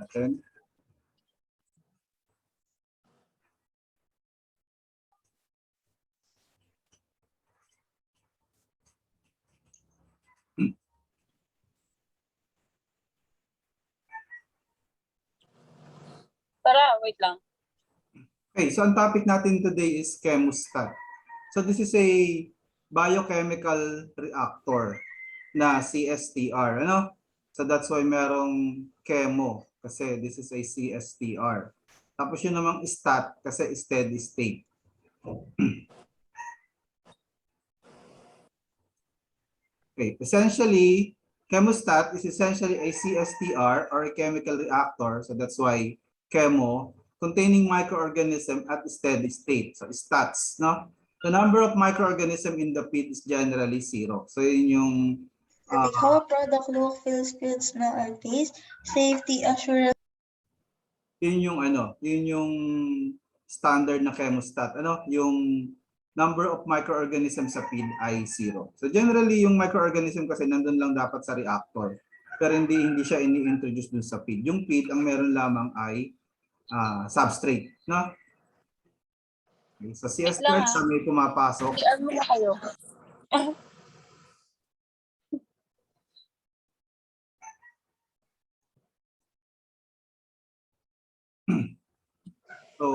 natin. Wait lang. Okay, so ang topic natin today is Chemostat. So this is a biochemical reactor na CSTR, ano? So that's why merong chemo kasi this is a CSTR. Tapos yun namang stat kasi steady state. Okay, essentially, chemostat is essentially a CSTR or a chemical reactor. So that's why chemo containing microorganism at steady state. So stats, no? The number of microorganism in the pit is generally 0. So yun yung How a product look, feels, smell, or taste, safety assurance. yun yung yun yung standard na chemostat. Yung number of microorganisms sa feed ay 0. So generally yung microorganism kasi nandun lang dapat sa reactor. Pero hindi siya ini-introduce dun sa feed. Yung feed ang meron lamang ay substrate, no? Okay, so CS12 sa may pumapasok. I-add mo na kayo. So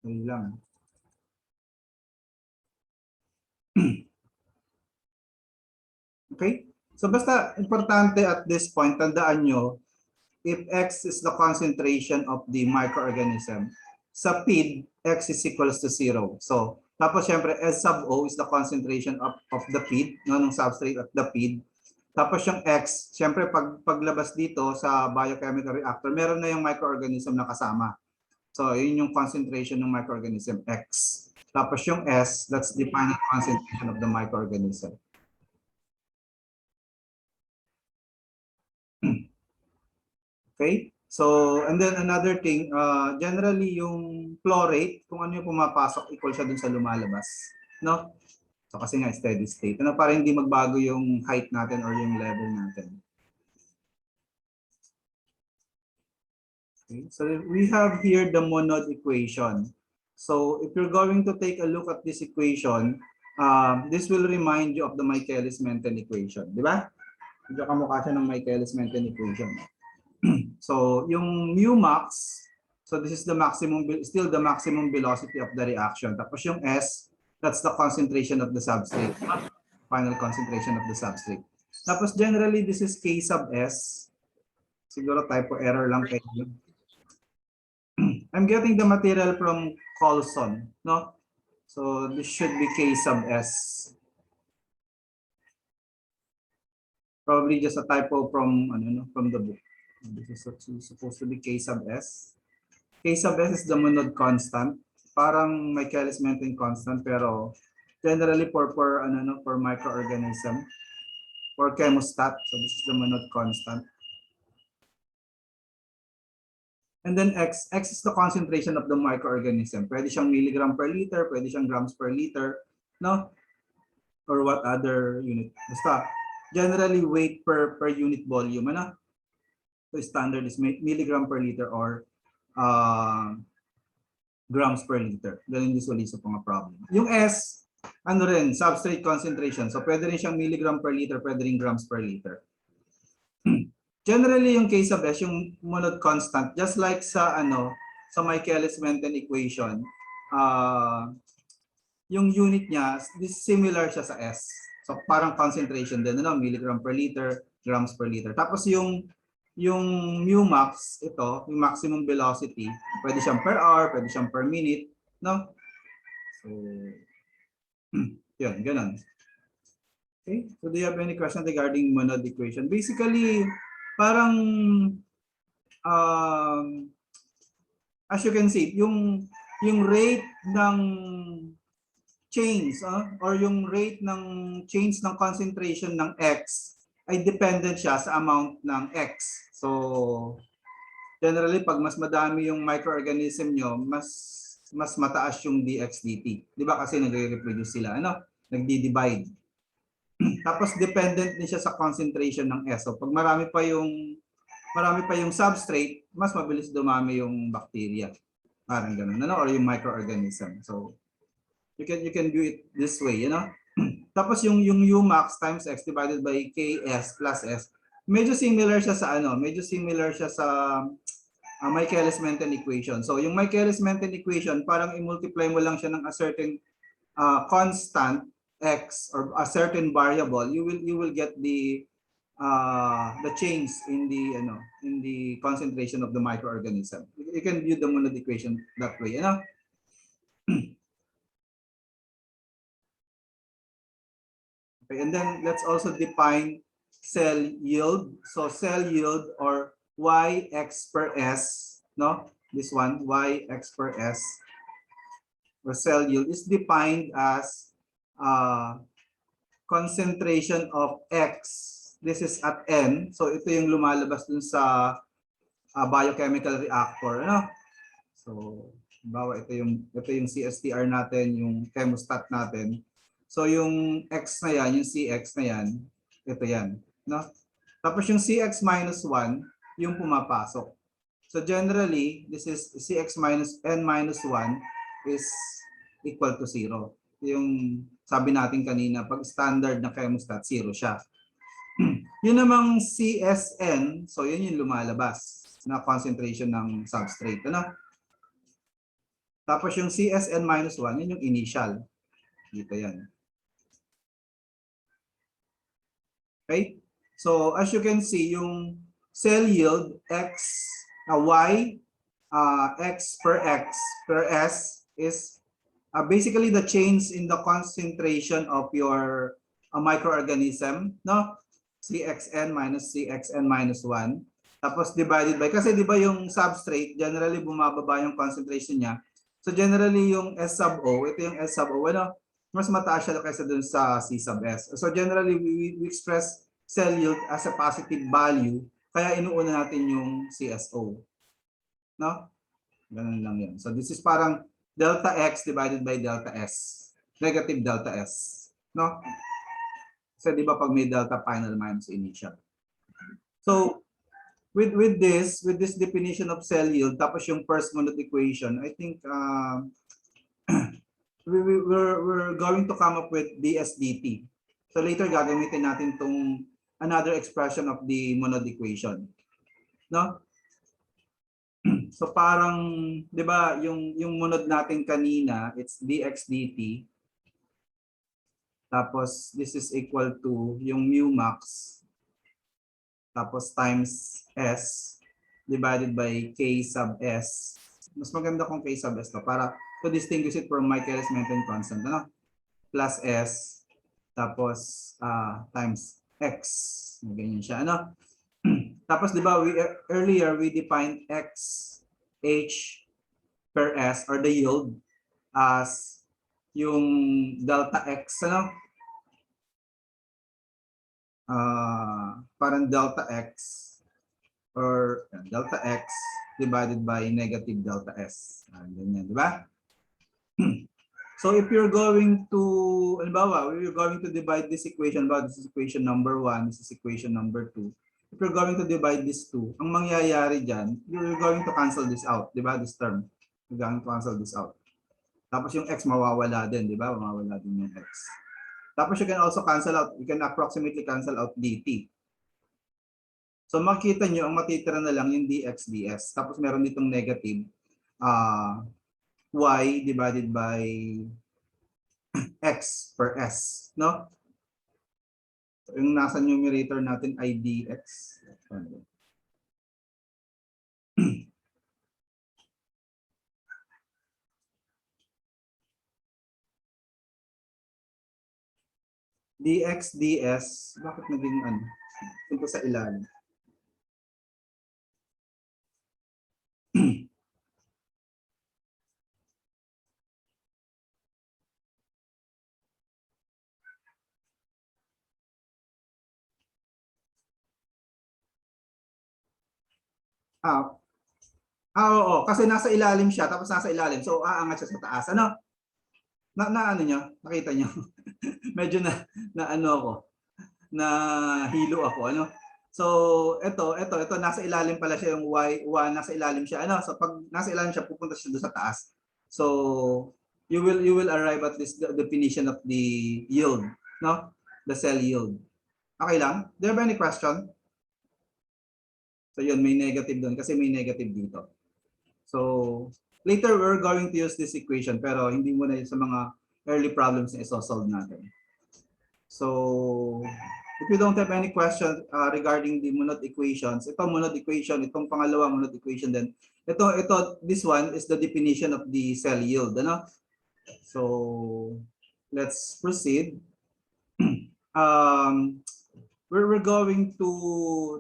yun lang. Okay? So basta importante at this point, tandaan nyo, if X is the concentration of the microorganism, sa feed, X is equals to 0. So, tapos syempre, S sub O is the concentration of the feed, no, ng substrate at the feed. Tapos yung X, syempre paglabas dito sa biochemical reactor, meron na yung microorganism na kasama. So, yun yung concentration ng microorganism, X. Tapos yung S, that's the final concentration of the microorganism. Okay? So, and then another thing, generally yung flow rate, kung ano yung pumapasok, equal siya dun sa lumalabas. No? So, kasi nga steady state. Para hindi magbago yung height natin or yung level natin. Okay? So, we have here the monod equation. So, if you're going to take a look at this equation, this will remind you of the Michaelis-Menten equation. Di ba? Medyo kamukha siya ng Michaelis-Menten equation. So, yung mu max, so this is the maximum, still the maximum velocity of the reaction. Tapos yung S, that's the concentration of the substrate. Final concentration of the substrate. Tapos generally, this is K sub S. Siguro typo error lang kayo. I'm getting the material from Colson, no? So this should be K sub S. Probably just a typo from from the book. This is supposed to be K sub S. K sub S is the monod constant. Parang Michaelis-Menten constant, pero generally for microorganism, for chemostat. So this is the monod constant. And then X is the concentration of the microorganism. Pwede siyang milligram per liter, pwede siyang grams per liter, no? Or what other unit. Basta, generally weight per unit volume, ano? So standard is milligram per liter or grams per liter. Ganun usually sa mga problem. Yung S, substrate concentration. So pwede rin siyang milligram per liter, pwede rin grams per liter. Generally, yung case of S, yung monod constant, just like sa sa Michaelis-Menten equation, yung unit niya, similar siya sa S. So parang concentration din, milligram per liter, grams per liter. Tapos yung mu max, ito, yung maximum velocity, pwede siyang per hour, pwede siyang per minute, no? So, yun, ganun. Okay, so do you have any question regarding monod equation? Basically, parang, as you can see, yung rate ng change, or yung rate ng change ng concentration ng X, ay dependent siya sa amount ng X. So, generally, pag mas madami yung microorganism nyo, mas mataas yung dx dt. Di ba kasi nagre-reproduce sila, nagdi-divide. Tapos dependent din siya sa concentration ng S. So pag marami pa yung substrate, mas mabilis dumami yung bacteria. Parang ganun, ano, or yung microorganism. So you can view it this way, you know. Tapos yung Umax times X divided by Ks plus S, medyo similar siya sa Michaelis-Menten equation. So yung Michaelis-Menten equation, parang i-multiply mo lang siya ng a certain constant X or a certain variable, you will get the change in the concentration of the microorganism. You can view the monod equation that way, you know. Okay, and then let's also define cell yield. So cell yield or Yx per S, no? This one, Yx per S, or cell yield is defined as concentration of X. This is at N. So ito yung lumalabas dun sa biochemical reactor, ano? So, bawa ito yung CSTR natin, yung chemostat natin. So yung X na yan, yung CX na yan, ito yan, no? Tapos yung CX minus 1, yung pumapasok. So generally, this is CX minus N minus 1 is equal to 0. Yung sabi natin kanina, pag standard na chemostat, 0 siya. Yun namang CSN, so yun yung lumalabas na concentration ng substrate, ano? Tapos yung CSN minus 1, yun yung initial. Dito yan. Okay? So as you can see, yung cell yield Y X per S is basically the change in the concentration of your microorganism, no? CXN minus CXN minus 1. Tapos divided by, kasi di ba yung substrate, generally bumababa yung concentration niya. So generally yung S sub O, ito yung S sub O, ano? Mas mataas siya kaysa dun sa C sub S. So generally we express cell yield as a positive value, kaya inuuna natin yung CSO. No? Ganun lang yun. So this is parang delta X divided by delta S. Negative delta S. No? Kasi di ba pag may delta final minus initial. So with this definition of cell yield, tapos yung first monod equation, I think we're going to come up with DSDT. So later gagamitin natin tong another expression of the monod equation. No? So parang 'di ba yung monod natin kanina, it's dx dt. Tapos this is equal to yung mu max tapos times S divided by K sub S. Mas maganda kung K sub S to para to distinguish it from Michaelis-Menten constant, ano? Plus S tapos times X. Ganyan siya, ano? Tapos 'di ba earlier we defined X H per S or the yield as yung delta X, ano? Parang delta X or delta X divided by negative delta S. Ganyan, di ba? So if you're going to, halimbawa, we're going to divide this equation, this is equation number 1, this is equation number 2. If you're going to divide these two, ang mangyayari dyan, you're going to cancel this out, di ba? This term. You're going to cancel this out. Tapos yung X mawawala din, di ba? Mawawala din yung X. Tapos you can also cancel out, you can approximately cancel out dt. So makita nyo, ang matitira na lang yung dx ds. Tapos meron ditong negative y divided by x per s. No? So, yung nasa numerator natin ay dx. dx ds, bakit naging ano? Ito sa ilalim. Oo, kasi nasa ilalim siya, tapos nasa ilalim. So aangat siya sa taas. Ano? Na ano niyo? Nakita niyo? Medyo na ano ako. na hilo ako, ano. So, ito nasa ilalim pala siya yung y nasa ilalim siya, ano. So pag nasa ilalim siya, pupunta siya doon sa taas. So, you will arrive at this the definition of the yield, no? The cell yield. Okay lang? Do you have any question? So yun, may negative doon kasi may negative dito. So, later we're going to use this equation pero hindi muna sa mga early problems na isosolve natin. So, if you don't have any questions regarding the Monod equations, itong Monod equation, itong pangalawang Monod equation din, this one is the definition of the cell yield, ano? So, let's proceed. We're going to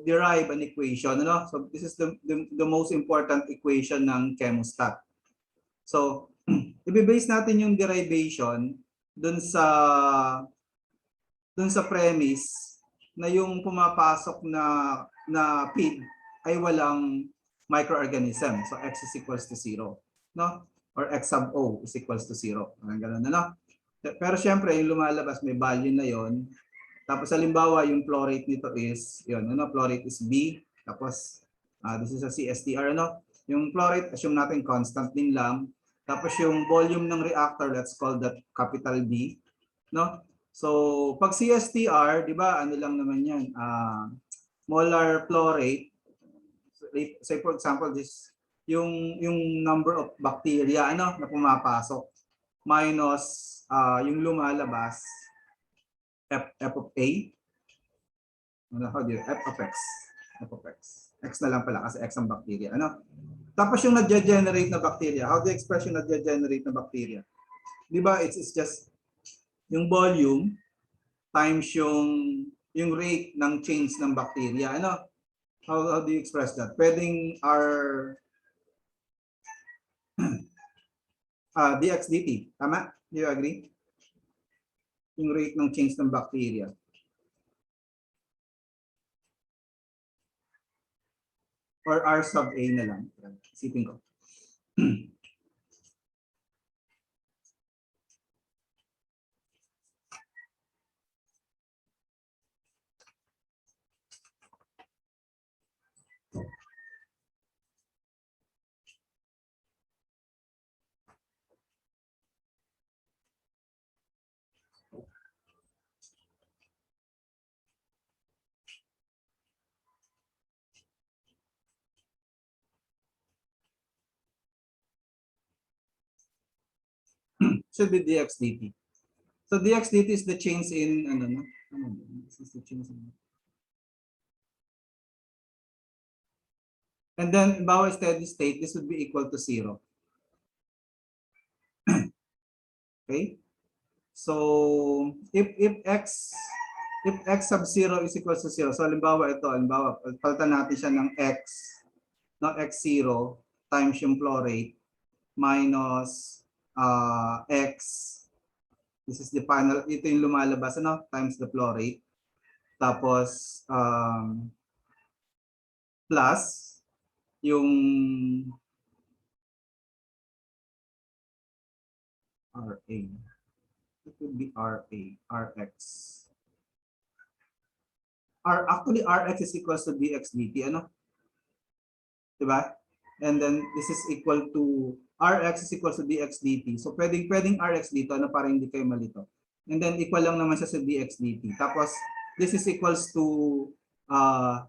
derive an equation, ano? So, this is the most important equation ng Chemostat. So, i-base natin yung derivation dun sa premise na yung pumapasok na feed ay walang microorganism. So x is equals to 0, no? Or x sub o is equals to 0. Ganun na, no? Pero syempre yung lumalabas may value na yon. Tapos halimbawa yung flow rate nito is yun, ano? Flow rate is B. Tapos this is a CSTR, ano? Yung flow rate assume natin constant din lang. Tapos yung volume ng reactor, let's call that capital B, no? So, pag CSTR, di ba, ano lang naman yan, molar flow rate, say for example, this, yung number of bacteria, ano, na pumapasok, minus yung lumalabas, F of A, how do you, F of X, X na lang pala kasi X ang bacteria, ano. Tapos yung nag-generate na bacteria, how do you express yung nag-generate na bacteria? Di ba, it's just yung volume times yung rate ng change ng bacteria, ano? How do you express that? Pwedeng R dx dt, tama? Do you agree? Yung rate ng change ng bacteria. Or R sub A na lang. Isipin ko. Should be dx dt. So dx dt is the change in ano no? This is the change in. And then bawa steady state, this would be equal to 0. Okay? So if x sub 0 is equal to 0, so halimbawa ito, halimbawa palitan natin siya ng x, no, x0 times yung flow rate minus x, this is the final, ito yung lumalabas, ano, times the flow rate, tapos plus yung RA, it would be RA, RX. Actually, Rx is equals to dx dt, ano? Diba? And then this is equal to, Rx is equals to dx dt. So pwedeng Rx dito, ano, para hindi kayo malito. And then equal lang naman siya sa dx dt. Tapos this is equals to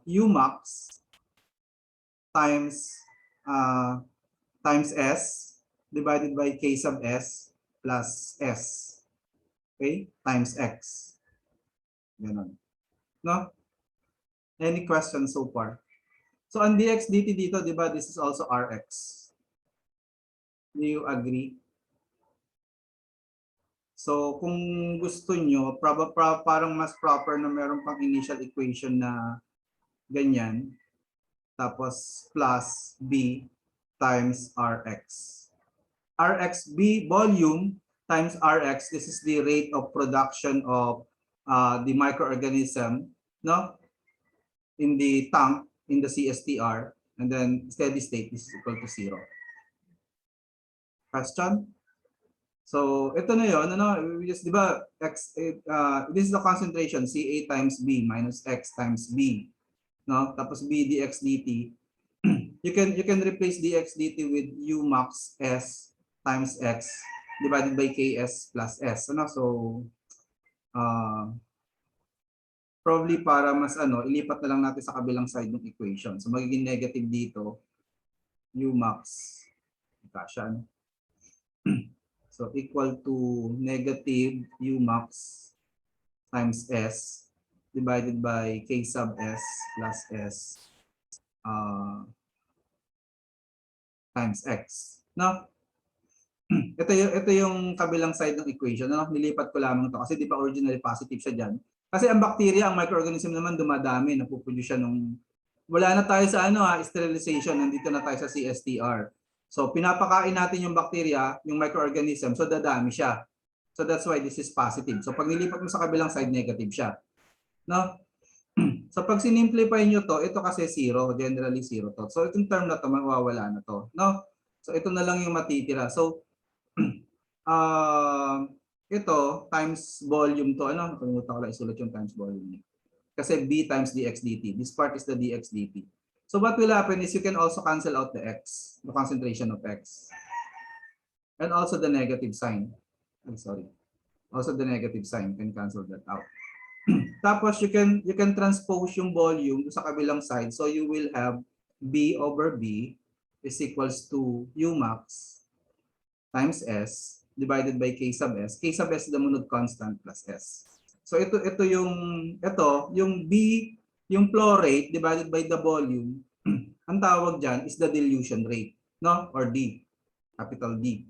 Umax times S divided by K sub S plus S. Okay? Times X. Ganun. No? Any questions so far? So ang dx dt dito, di ba, this is also Rx. Do you agree? So kung gusto nyo, parang mas proper na meron pang initial equation na ganyan, tapos plus B times Rx. Rxb volume times Rx, this is the rate of production of the microorganism, no, in the tank, in the CSTR, and then steady state, this is equal to 0. Question? So, ito na yun, just, di ba, this is the concentration, Ca times B minus X times B, no? Tapos B dx dt. You can replace dx dt with U max S times X divided by Ks plus S, ano? So, probably para mas ilipat na lang natin sa kabilang side ng equation. So, magiging negative dito, U max, kasya, ano? So, equal to negative U max times S divided by K sub S plus S times X. No? Ito yung kabilang side ng equation. No? Nilipat ko lamang ito kasi di ba originally positive siya dyan. Kasi ang bacteria, ang microorganism naman dumadami, napuproduce siya nung wala na tayo sa sterilization, nandito na tayo sa CSTR. So pinapakain natin yung bacteria, yung microorganism, so dadami siya. So that's why this is positive. So pag nilipat mo sa kabilang side, negative siya. No? So pag sinimplify nyo to, ito kasi zero, generally zero to. So itong term na to, mawawala na to. No? So ito na lang yung matitira. So ito times volume to. Nakalimutan ko lang isulat yung times volume. Kasi B times dx dt. This part is the dx dt. So what will happen is you can also cancel out the x, the concentration of x. And also the negative sign. I'm sorry. Also the negative sign, can cancel that out. Tapos you can transpose yung volume sa kabilang side. So you will have B over B is equals to U max times S divided by K sub S. K sub S is the Monod constant plus S. So ito yung B, yung flow rate divided by the volume, ang tawag diyan is the dilution rate, no? Or D, capital D.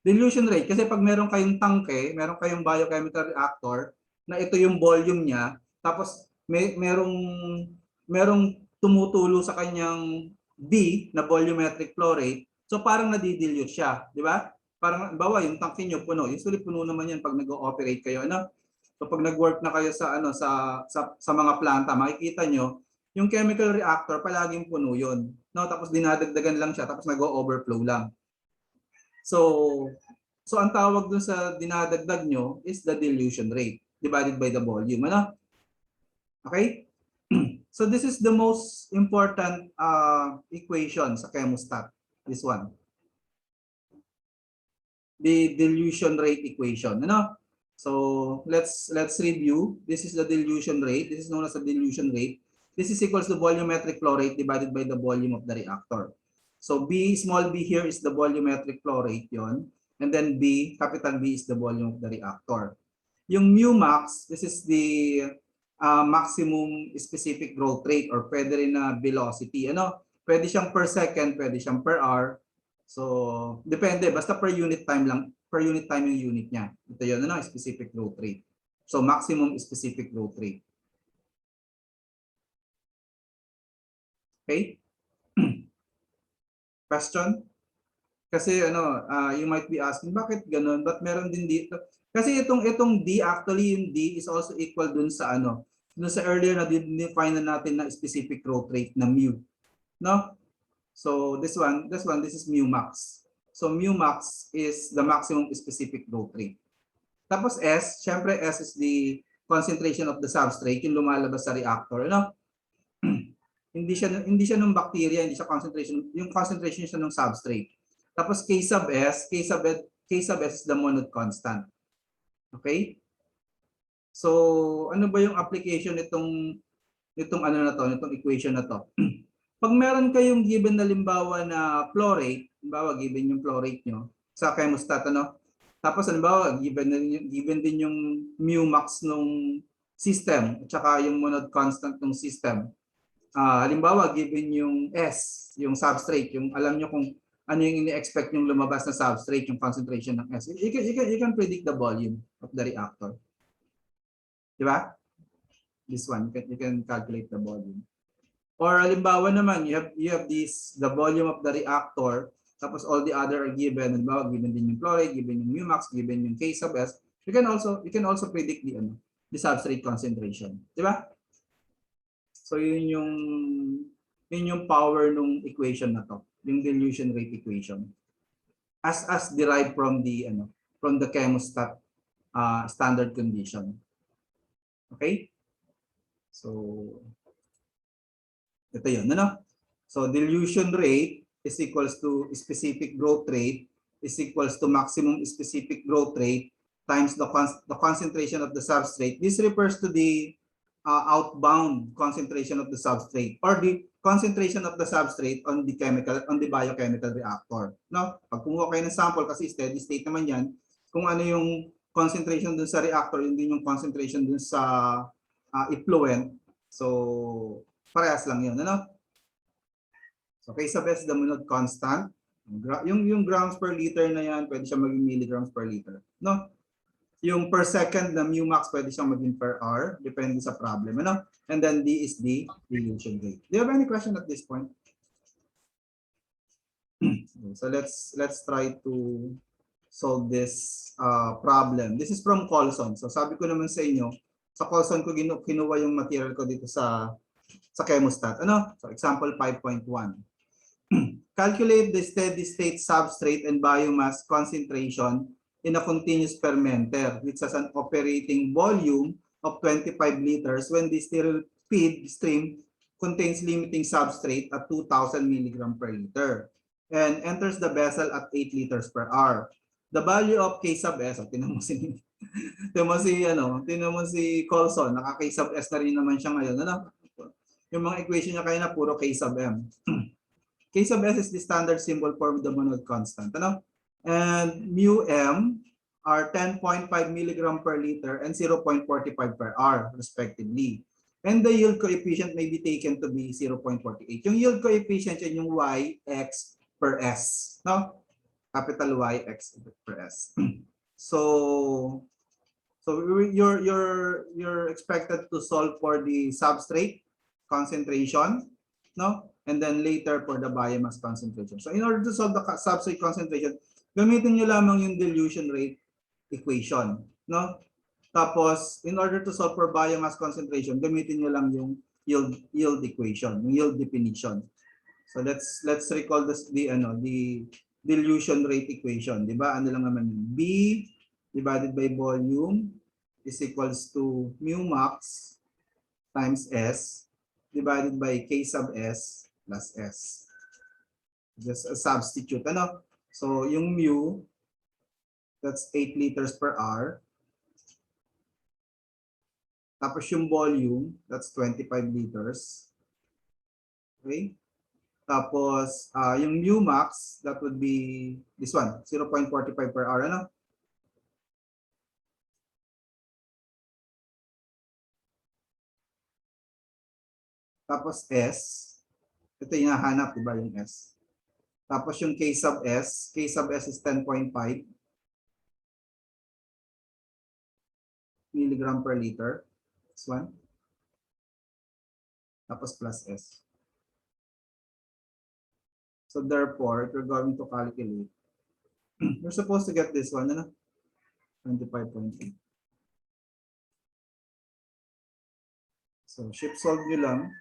Dilution rate kasi pag meron kayong tangke, meron kayong biochemical reactor na ito yung volume niya, tapos merong tumutulo sa kanyang D na volumetric flow rate, so parang nadidilute siya, di ba? Parang bawa yung tangke niyo puno, usually puno naman yan pag nag-ooperate kayo, ano? So pag nag-work na kayo sa sa mga planta, makikita nyo yung chemical reactor palaging puno yun, no? Tapos dinadagdagan lang siya, tapos nag-overflow lang. So ang tawag dun sa dinadagdag nyo is the dilution rate divided by the volume, ano? Okay? So this is the most important equation sa chemostat, this one. The dilution rate equation, ano? So let's review. This is the dilution rate. This is known as the dilution rate. This is equals to volumetric flow rate divided by the volume of the reactor. So B, small b here is the volumetric flow rate yon. And then B, capital B is the volume of the reactor. Yung mu max, this is the maximum specific growth rate or pwede rin na velocity. Ano? Pwede siyang per second, pwede siyang per hour. So, depende. Basta per unit time lang. Per unit time yung unit niya. Ito yun, specific growth rate. So, maximum specific growth rate. Okay? Question? Kasi you might be asking, bakit ganun? But meron din dito. Kasi itong D, actually yung D is also equal dun sa dun sa earlier na define na natin na specific growth rate na mu. No? So this is mu max. So mu max is the maximum specific growth rate. Tapos S, syempre S is the concentration of the substrate, yung lumalabas sa reactor, hindi siya ng bacteria, hindi siya concentration, yung concentration siya ng substrate. Tapos K sub S is the Monod constant. Okay? So, ano ba yung application nitong equation na to? Pag meron kayong given na limbawa na flow rate, limbawa given yung flow rate nyo sa chemostat, tapos halimbawa given din yung mu max nung system at saka yung Monod constant ng system. Halimbawa given yung S, yung substrate, yung alam nyo kung ano yung ini-expect yung lumabas na substrate, yung concentration ng S. You can predict the volume of the reactor. Di ba? This one, you can calculate the volume. Or halimbawa naman, you have the volume of the reactor, tapos all the other are given. Halimbawa, given din yung flow rate, given yung mu max, given yung K sub S. You can also predict the substrate concentration. Di ba? So yun yung power ng equation na to, yung dilution rate equation. As derived from from the chemostat standard condition. Okay? So, ito yun, ano? So, dilution rate is equals to specific growth rate is equals to maximum specific growth rate times the concentration of the substrate. This refers to the outbound concentration of the substrate or the concentration of the substrate on the biochemical reactor. No? Pag kumuha kayo ng sample, kasi steady state naman yan, kung ano yung concentration dun sa reactor, yun din yung concentration dun sa effluent. So, parehas lang yun. Ano? So, kaysa best the Monod constant, yung grams per liter na yan, pwede siya maging milligrams per liter. No? Yung per second na mu max, pwede siyang maging per hour, depende sa problem. Ano? And then D is the dilution rate. Do you have any question at this point? So let's try to solve this problem. This is from Colson. So sabi ko naman sa inyo, sa Colson ko kinuha yung material ko dito sa chemostat. Ano? So example 5.1. Calculate the steady state substrate and biomass concentration in a continuous fermenter which has an operating volume of 25 liters when the sterile feed stream contains limiting substrate at 2,000 mg per liter and enters the vessel at 8 liters per hour. The value of K sub S, tinan mo si Colson, naka K sub S na rin naman siya ngayon. Ano? Yung mga equation niya kayo na puro K sub M. K sub S is the standard symbol for the Monod constant. Ano? And mu M are 10.5 mg per liter and 0.45 per hour respectively. And the yield coefficient may be taken to be 0.48. Yung yield coefficient yan yung Y, X per S. No? Capital Y, X per S. So you're expected to solve for the substrate concentration, no? And then later for the biomass concentration. So in order to solve the substrate concentration, gamitin nyo lamang yung dilution rate equation, no? Tapos in order to solve for biomass concentration, gamitin nyo lang yung yield equation, yung yield definition. So let's recall the dilution rate equation, di ba? Ano lang naman yun? B divided by volume is equals to mu max times S divided by K sub S plus S. Just a substitute. Ano? So, yung mu, that's 8 liters per hour. Tapos yung volume, that's 25 liters. Okay? Tapos, yung mu max, that would be this one, 0.45 per hour. Ano? Tapos S, ito yung nahanap, diba yung S? Tapos yung K sub S is 10.5 milligram per liter. This one. Tapos plus S. So therefore, if you're going to calculate, you're supposed to get this one, ano? 25.8. So shift solve nyo lang.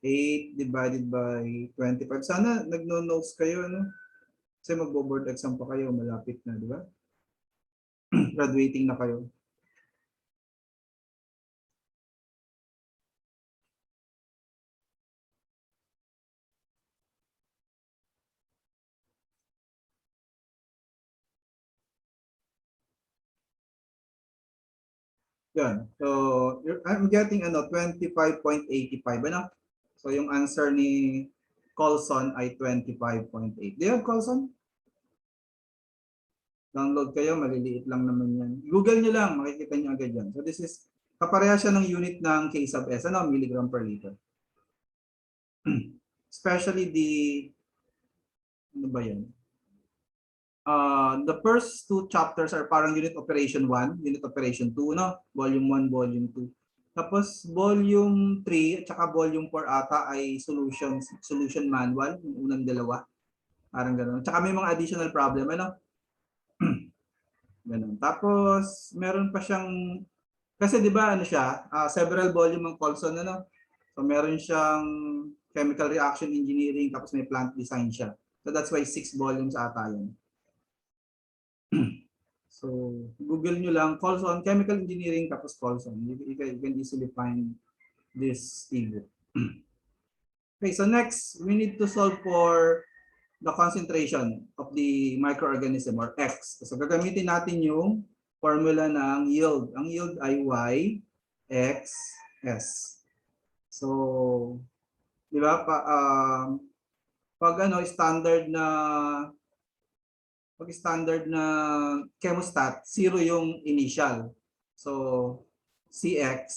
8 divided by 25. Sana nagno-notes kayo, ano? Kasi magbo-board exam pa kayo, malapit na, di ba? Graduating na kayo. Yan. So, I'm getting 25.85, ano? So, yung answer ni Colson ay 25.8. Do you have Colson? Download kayo, maliliit lang naman yan. Google nyo lang, makikita nyo agad yan. So, this is, kapareha siya ng unit ng K sub S, ano? Milligram per liter. Especially the, ano ba yan? The first two chapters are parang unit operation 1, unit operation 2, no? Volume 1, volume 2. Tapos volume 3 at saka volume 4 ata ay solution manual, yung unang dalawa. Parang gano'n. Tsaka may mga additional problem, ano? Ganun. Tapos meron pa siyang, kasi di ba ano siya, several volume ng Colson, ano? So meron siyang chemical reaction engineering, tapos may plant design siya. So that's why 6 volumes ata yun. So, Google nyo lang, Colson, Chemical Engineering, tapos Colson. You can easily find this ebook. Okay, so next, we need to solve for the concentration of the microorganism or X. So, gagamitin natin yung formula ng yield. Ang yield ay Y, X, S. So, di ba, pag standard na chemostat, 0 yung initial. So, CX,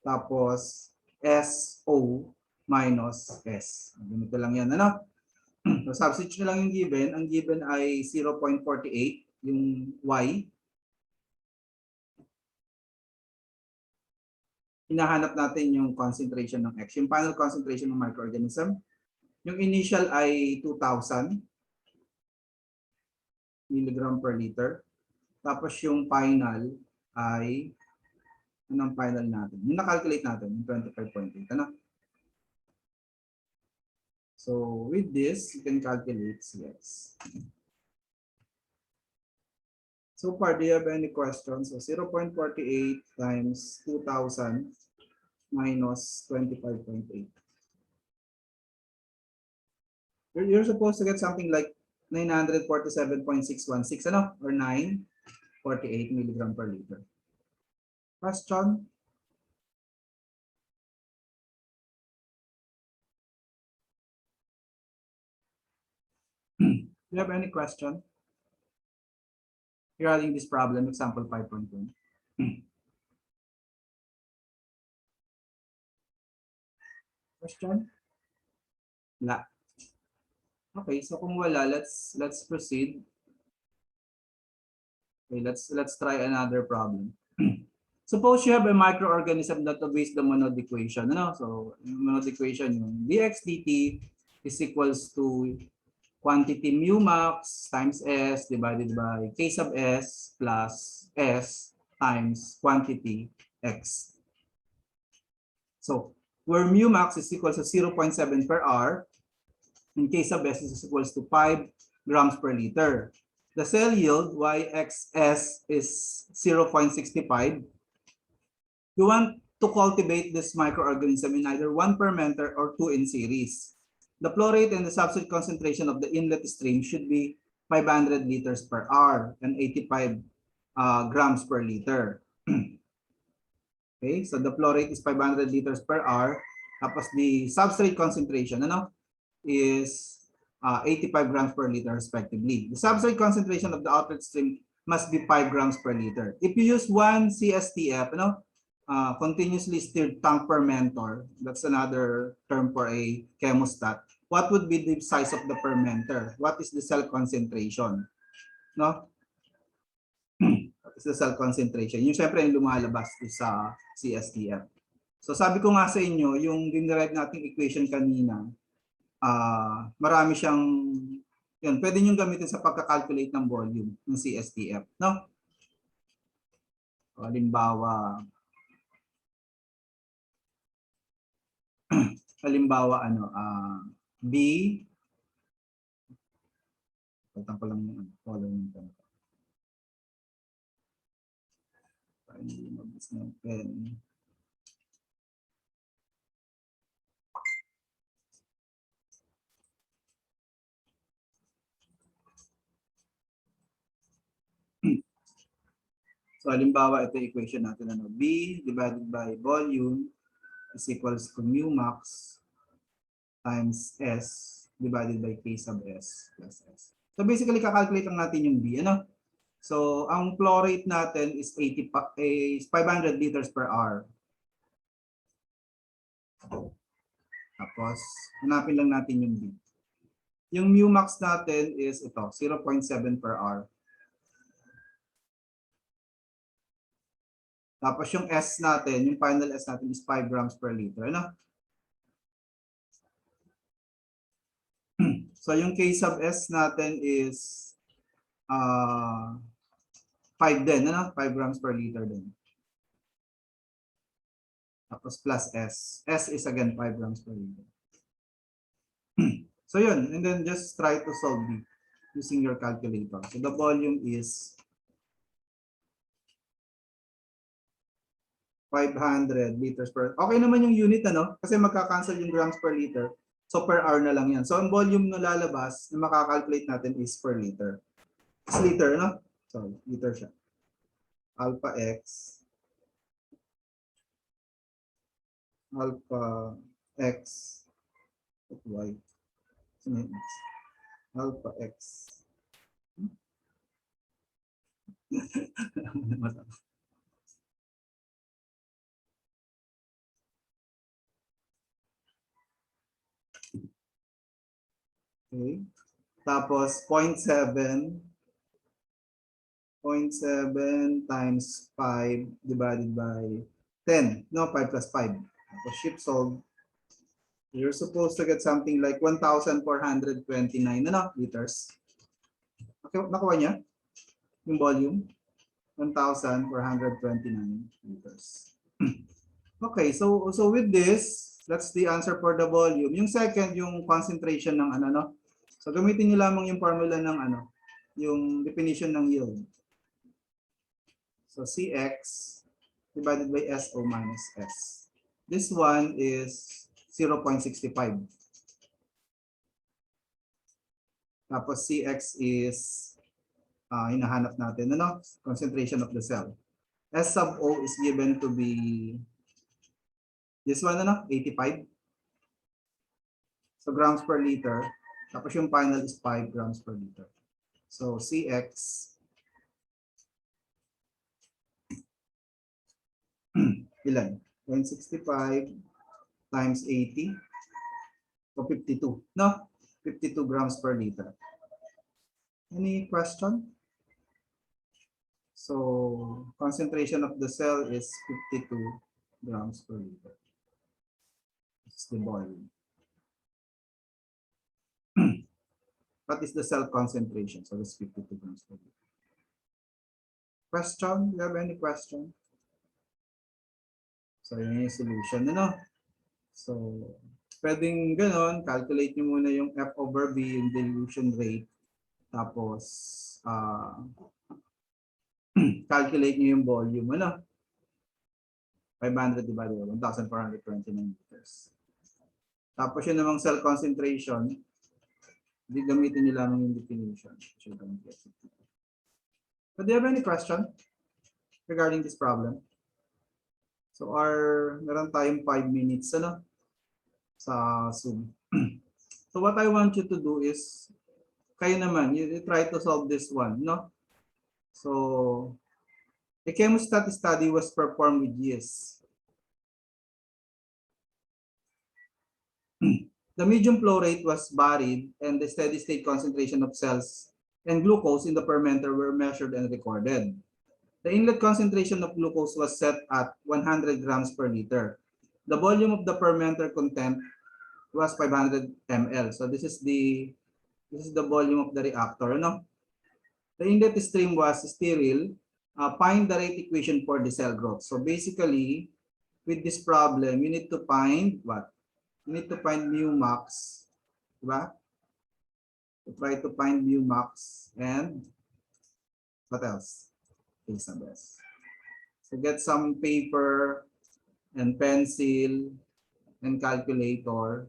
tapos SO minus S. Ganito lang yan, ano? So, substitute na lang yung given. Ang given ay 0.48, yung Y. Hinahanap natin yung concentration ng X, yung final concentration ng microorganism. Yung initial ay 2,000 milligram per liter. Tapos yung final ay, anong final natin? Yung na-calculate natin, yung 25.8. Ano? So with this, you can calculate CX. So far, do you have any questions? So 0.48 times 2,000 minus 25.8. You're supposed to get something like 947.616, ano? Or 948 milligram per liter. Question? Do you have any question regarding this problem, example 5.1? Question? Wala. Okay, so kung wala, let's proceed. Okay, let's try another problem. Suppose you have a microorganism that obeys the Monod equation. Ano? So, yung Monod equation, yung dx dt is equals to quantity mu max times S divided by K sub S plus S times quantity X. So, where mu max is equal to 0.7 per hour, in K sub S is equals to 5 grams per liter. The cell yield, YXS, is 0.65. You want to cultivate this microorganism in either 1 per meter or 2 in series. The flow rate and the substrate concentration of the inlet stream should be 500 liters per hour and 85 grams per liter. Okay, so the flow rate is 500 liters per hour. Tapos the substrate concentration, ano, is 85 grams per liter respectively. The substrate concentration of the outlet stream must be 5 grams per liter. If you use 1 CSTF, continuously stirred tank fermenter, that's another term for a chemostat. What would be the size of the fermenter? What is the cell concentration? No? What is the cell concentration? Yung syempre yung lumalabas sa CSTF. So sabi ko nga sa inyo, yung dinerive nating equation kanina, marami siyang, yun, pwede nyo gamitin sa pagka-calculate ng volume ng CSTF. No? So, halimbawa, B, pagtan ko lang yung following pen. Hindi mabis na yung pen. So halimbawa, ito yung equation natin, B divided by volume is equals to mu max times S divided by K sub S plus S. So basically, kakalculate lang natin yung B. Ano? So ang flow rate natin is 500 liters per hour. Tapos, hanapin lang natin yung B. Yung mu max natin is ito, 0.7 per hour. Tapos yung S natin, yung final S natin is 5 grams per liter. Ano? So yung K sub S natin is 5 din, ano? 5 grams per liter din. Tapos plus S. S is again 5 grams per liter. So yun, and then just try to solve it using your calculator. So the volume is 500 liters per. Okay naman yung unit ano kasi magka-cancel yung grams per liter. So per hour na lang yan. So ang volume na lalabas na makakalculate natin is per liter. Is liter no? Sorry, liter siya. Alpha x at y. Alpha x. Okay. Tapos 0.7 times 5 divided by 10. No, 5 plus 5. Tapos ship sold. You're supposed to get something like 1,429 liters. Okay, nakuha niya yung volume. 1,429 liters. Okay, so with this, that's the answer for the volume. Yung second, yung concentration ng ano, no? So gamitin niyo lamang yung formula ng ano, yung definition ng yield. So Cx divided by SO minus S. This one is 0.65. Tapos Cx is hinahanap natin, ano? Concentration of the cell. S sub O is given to be this one, ano? 85. So grams per liter. Tapos yung final is 5 grams per liter. So Cx ilan? 0.65 times 80. So 52. No? 52 grams per liter. Any question? So concentration of the cell is 52 grams per liter. It's the volume. What is the cell concentration? So it's 52 grams per liter. Question? Do you have any question? So yun yung solution. Ano? So pwedeng ganon, calculate nyo muna yung F over B, yung dilution rate. Tapos calculate nyo yung volume. Ano? 500 divided by 1,429 liters. Tapos yun namang cell concentration, hindi gamitin nyo lang yung definition. So do you have any question regarding this problem? So meron tayong 5 minutes ano, sa Zoom. So what I want you to do is, kayo naman, you try to solve this one, no? So, a chemostat study was performed with yeast. The medium flow rate was varied and the steady state concentration of cells and glucose in the fermenter were measured and recorded. The inlet concentration of glucose was set at 100 grams per liter. The volume of the fermenter content was 500 ml. So this is the volume of the reactor. No? The inlet stream was sterile. Find the rate equation for the cell growth. So basically, with this problem, you need to find what? You need to find mu max, diba? To try to find mu max and what else? So get some paper and pencil and calculator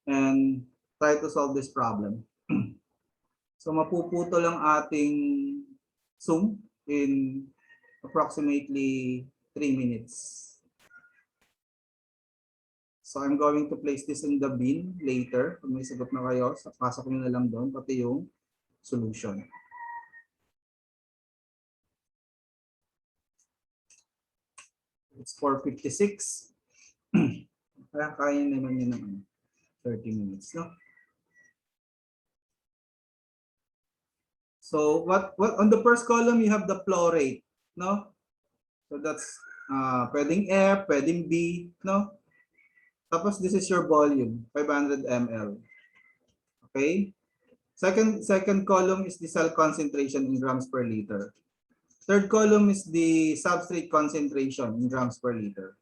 and try to solve this problem. So mapuputo lang ating Zoom in approximately 3 minutes. So I'm going to place this in the bin later. Kung may sagot na kayo, pasok nyo na lang doon, pati yung solution. It's 4:56. Kaya naman yun ng 30 minutes, no? So what on the first column you have the flow rate, no? So that's pwedeng F, pwedeng B, no? Tapos this is your volume, 500 ml. Okay? Second column is the cell concentration in grams per liter. Third column is the substrate concentration in grams per liter.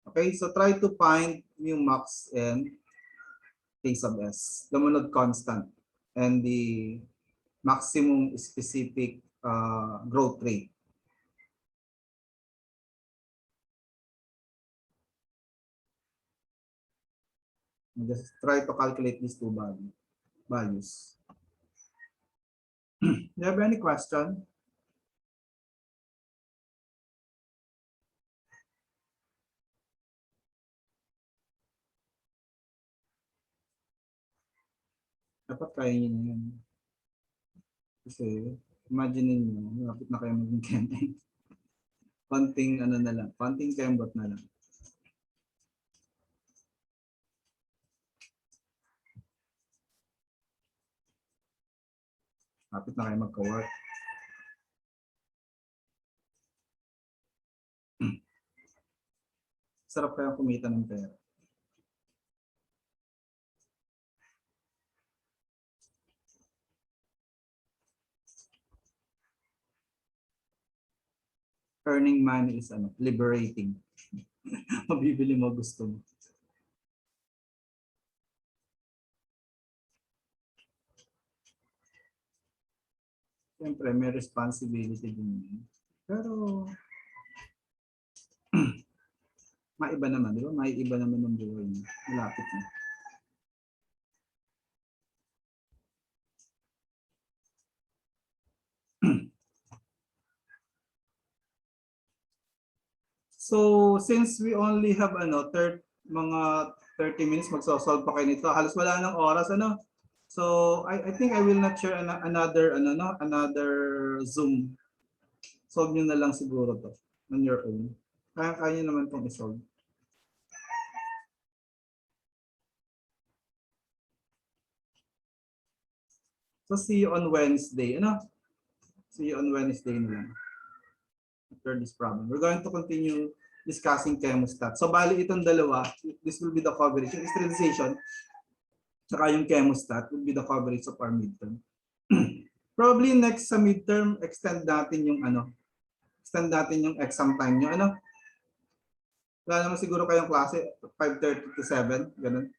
Okay, so try to find mu max and K sub S, the monod constant, and the maximum specific growth rate. Just try to calculate these two values. Do you have any question? Dapat kaya niyo na yan. Kasi imagine niyo, malapit na kayo maging Kenneth. Konting ano na lang, konting kembot na lang. Malapit na kayo magka-work. Sarap kayong kumita ng pera. Earning money is ano, liberating. Mabibili mo gusto mo. Siyempre, may responsibility din. Pero, maiba naman, di ba? Maiiba naman ng buhay niya. Malapit na. So, since we only have mga 30 minutes magso-solve pa kayo nito, halos wala nang oras ano. So, I think I will not share another Zoom. Solve niyo na lang siguro to on your own. Kaya naman tong i-solve. So, see you on Wednesday. See you on Wednesday na lang. After this problem. We're going to continue discussing chemostat. So, bali itong dalawa, this will be the coverage. Yung sterilization, tsaka yung chemostat will be the coverage of our midterm. Probably next sa midterm, extend natin yung exam time nyo. Wala naman siguro kayong klase, 5:30 to 7, ganun.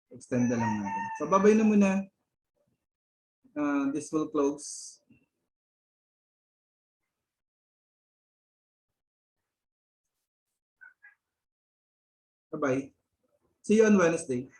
Extend na lang natin. So, babay na muna. This will close. Bye-bye. See you on Wednesday.